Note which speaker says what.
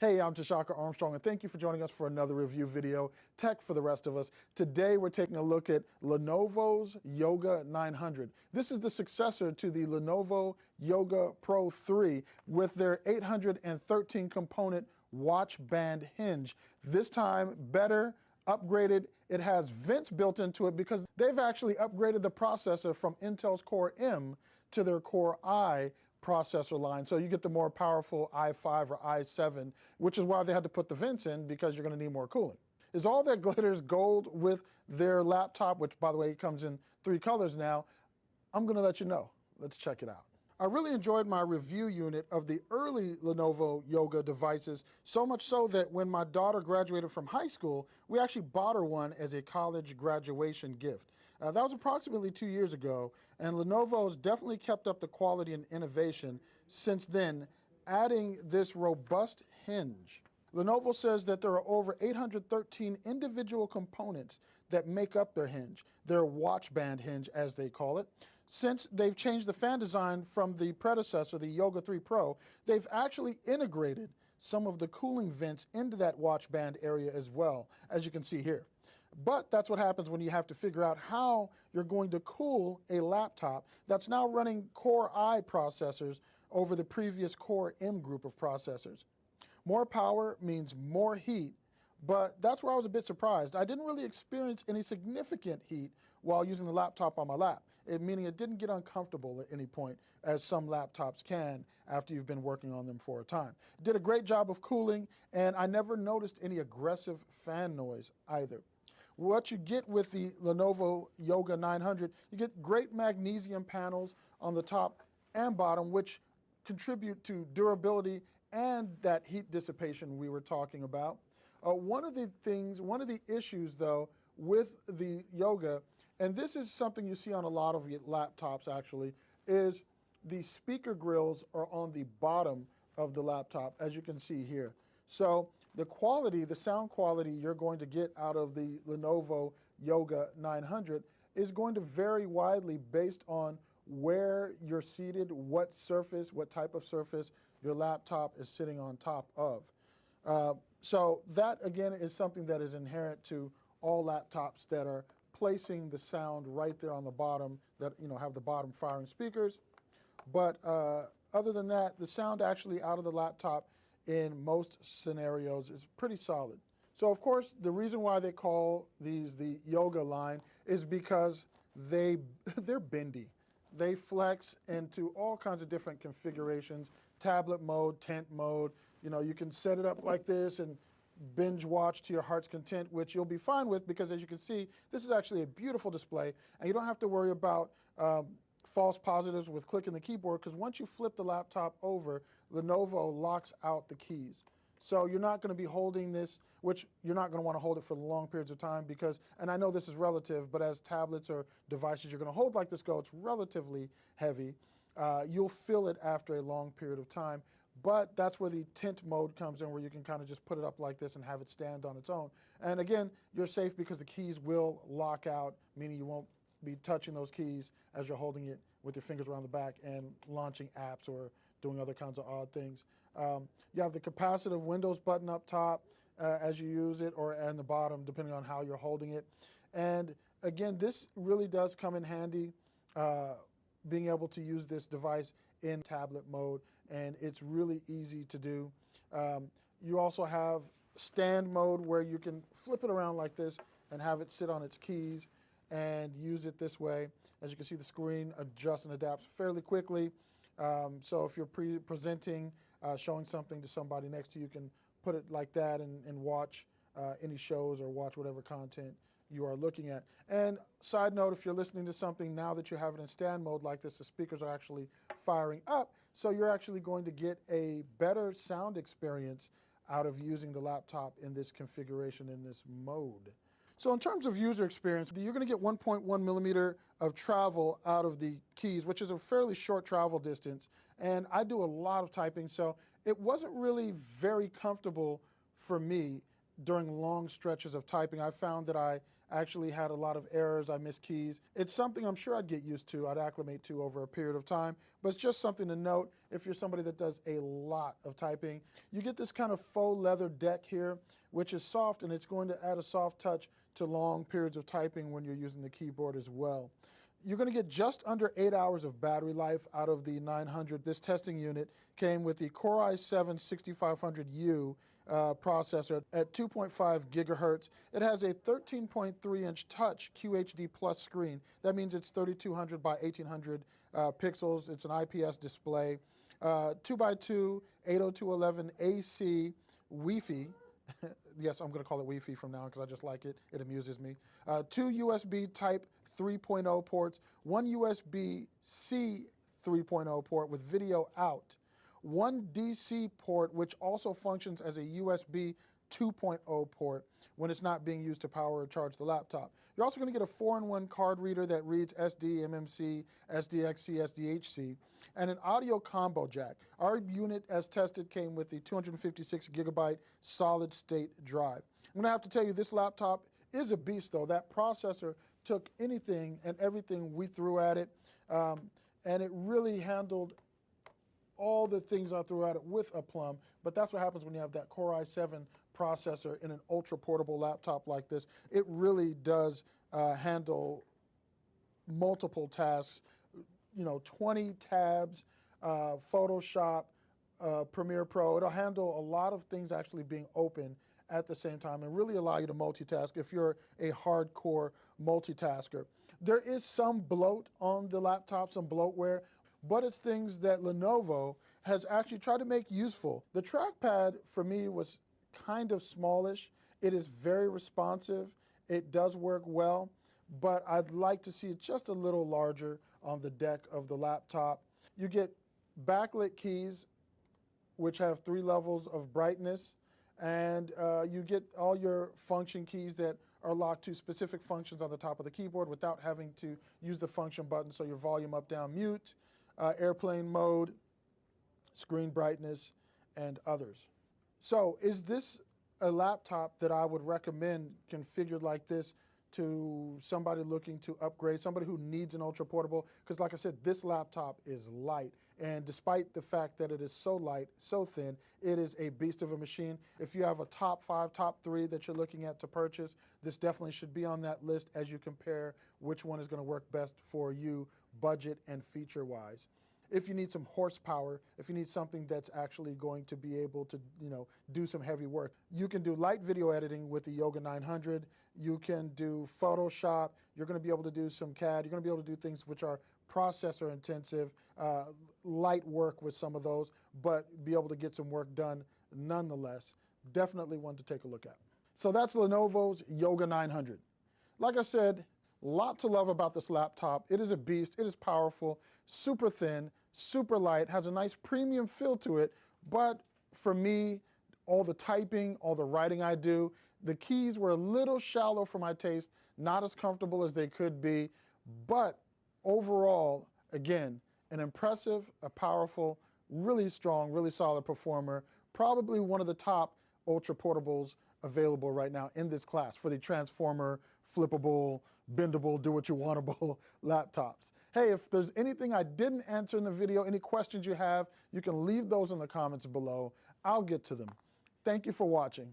Speaker 1: Hey, I'm Tshaka Armstrong, and thank you for joining us for another review video, Tech for the Rest of Us. Today, we're taking a look at Lenovo's Yoga 900. This is the successor to the Lenovo Yoga Pro 3 with their 813 component watch band hinge. This time, better, upgraded. It has vents built into it because they've actually upgraded the processor from Intel's Core M to their Core I processor line. So you get the more powerful i5 or i7, which is why they had to put the vents in, because you're going to need more cooling. Is all that glitters gold with their laptop, which by the way comes in 3 colors now? I'm going to let you know. Let's check it out. I really enjoyed my review unit of the early Lenovo Yoga devices, so much so that when my daughter graduated from high school, we actually bought her one as a college graduation gift. That was approximately 2 years ago, and Lenovo has definitely kept up the quality and innovation since then, adding this robust hinge. Lenovo says that there are over 813 individual components that make up their hinge, their watch band hinge as they call it. Since they've changed the fan design from the predecessor, the Yoga 3 Pro, they've actually integrated some of the cooling vents into that watch band area as well, as you can see here. But that's what happens when you have to figure out how you're going to cool a laptop that's now running Core I processors over the previous Core M group of processors. More power means more heat, but that's where I was a bit surprised. I didn't really experience any significant heat while using the laptop on my lap, meaning it didn't get uncomfortable at any point, as some laptops can after you've been working on them for a time. It did a great job of cooling, and I never noticed any aggressive fan noise either. What you get with the Lenovo Yoga 900, you get great magnesium panels on the top and bottom, which contribute to durability and that heat dissipation we were talking about. One of the issues though with the Yoga, and this is something you see on a lot of laptops actually, is the speaker grills are on the bottom of the laptop, as you can see here. So the quality, the sound quality you're going to get out of the Lenovo Yoga 900 is going to vary widely based on where you're seated, what surface, what type of surface your laptop is sitting on top of. So that again is something that is inherent to all laptops that are placing the sound right there on the bottom, that have the bottom firing speakers. But other than that, the sound actually out of the laptop in most scenarios is pretty solid. So of course, the reason why they call these the Yoga line is because they're bendy. They flex into all kinds of different configurations, tablet mode, tent mode. You can set it up like this and binge watch to your heart's content, which you'll be fine with, because as you can see, this is actually a beautiful display, and you don't have to worry about false positives with clicking the keyboard, because once you flip the laptop over, Lenovo locks out the keys. So you're not going to be holding this, which you're not going to want to hold it for long periods of time, because, and I know this is relative, but as tablets or devices you're going to hold like this go, it's relatively heavy. You'll feel it after a long period of time, but that's where the tent mode comes in, where you can kind of just put it up like this and have it stand on its own. And again, you're safe because the keys will lock out, meaning you won't be touching those keys as you're holding it with your fingers around the back and launching apps or doing other kinds of odd things. You have the capacitive Windows button up top as you use it, or and the bottom, depending on how you're holding it. And again, this really does come in handy, being able to use this device in tablet mode, and it's really easy to do. You also have stand mode, where you can flip it around like this and have it sit on its keys and use it this way. As you can see, the screen adjusts and adapts fairly quickly. So if you're presenting, showing something to somebody next to you, you can put it like that and watch any shows or watch whatever content you are looking at. And side note, if you're listening to something now that you have it in stand mode like this, the speakers are actually firing up, so you're actually going to get a better sound experience out of using the laptop in this configuration, in this mode. So in terms of user experience, you're going to get 1.1 millimeter of travel out of the keys, which is a fairly short travel distance. And I do a lot of typing, so it wasn't really very comfortable for me during long stretches of typing. I found that I actually had a lot of errors. I missed keys. It's something I'm sure I'd get used to, I'd acclimate to over a period of time, but it's just something to note if you're somebody that does a lot of typing. You get this kind of faux leather deck here, which is soft, and it's going to add a soft touch to long periods of typing when you're using the keyboard as well. You're going to get just under 8 hours of battery life out of the 900. This testing unit came with the Core i7-6500U processor at 2.5 gigahertz. It has a 13.3-inch touch QHD Plus screen. That means it's 3200 by 1800 pixels. It's an IPS display. 2x2 802.11 AC Wi-Fi. Yes, I'm going to call it Wi-Fi from now on because I just like it. It amuses me. 2 USB Type 3.0 ports, 1 USB-C 3.0 port with video out, 1 DC port which also functions as a USB 2.0 port when it's not being used to power or charge the laptop. You're also going to get a 4-in-1 card reader that reads SD, MMC, SDXC, SDHC, and an audio combo jack. Our unit, as tested, came with the 256 gigabyte solid state drive. I'm going to have to tell you, this laptop is a beast though. That processor took anything and everything we threw at it, and it really handled all the things I threw at it with aplomb. But that's what happens when you have that Core i7 processor in an ultra portable laptop like this. It really does handle multiple tasks, 20 tabs, Photoshop, Premiere Pro. It'll handle a lot of things actually being open at the same time and really allow you to multitask if you're a hardcore multitasker. There is some bloat on the laptop, some bloatware, but it's things that Lenovo has actually tried to make useful. The trackpad for me was kind of smallish. It is very responsive. It does work well, but I'd like to see it just a little larger on the deck of the laptop. You get backlit keys, which have 3 levels of brightness, and you get all your function keys that are locked to specific functions on the top of the keyboard without having to use the function button, so your volume up, down, mute, airplane mode, screen brightness, and others. So is this a laptop that I would recommend configured like this to somebody looking to upgrade, somebody who needs an ultra portable? Because like I said, this laptop is light, and despite the fact that it is so light, so thin, it is a beast of a machine. If you have a top 5, top 3 that you're looking at to purchase, this definitely should be on that list as you compare which one is going to work best for you, budget and feature-wise. If you need some horsepower, if you need something that's actually going to be able to, do some heavy work, you can do light video editing with the Yoga 900. You can do Photoshop. You're going to be able to do some CAD. You're going to be able to do things which are processor intensive, light work with some of those, but be able to get some work done nonetheless. Definitely one to take a look at. So that's Lenovo's Yoga 900. Like I said, a lot to love about this laptop. It is a beast. It is powerful, super thin, super light, has a nice premium feel to it, but for me, all the typing, all the writing I do, the keys were a little shallow for my taste, not as comfortable as they could be, but overall, again, an impressive, a powerful, really strong, really solid performer, probably one of the top ultra portables available right now in this class for the transformer, flippable, bendable, do-what-you-wantable laptops. Hey, if there's anything I didn't answer in the video, any questions you have, you can leave those in the comments below. I'll get to them. Thank you for watching.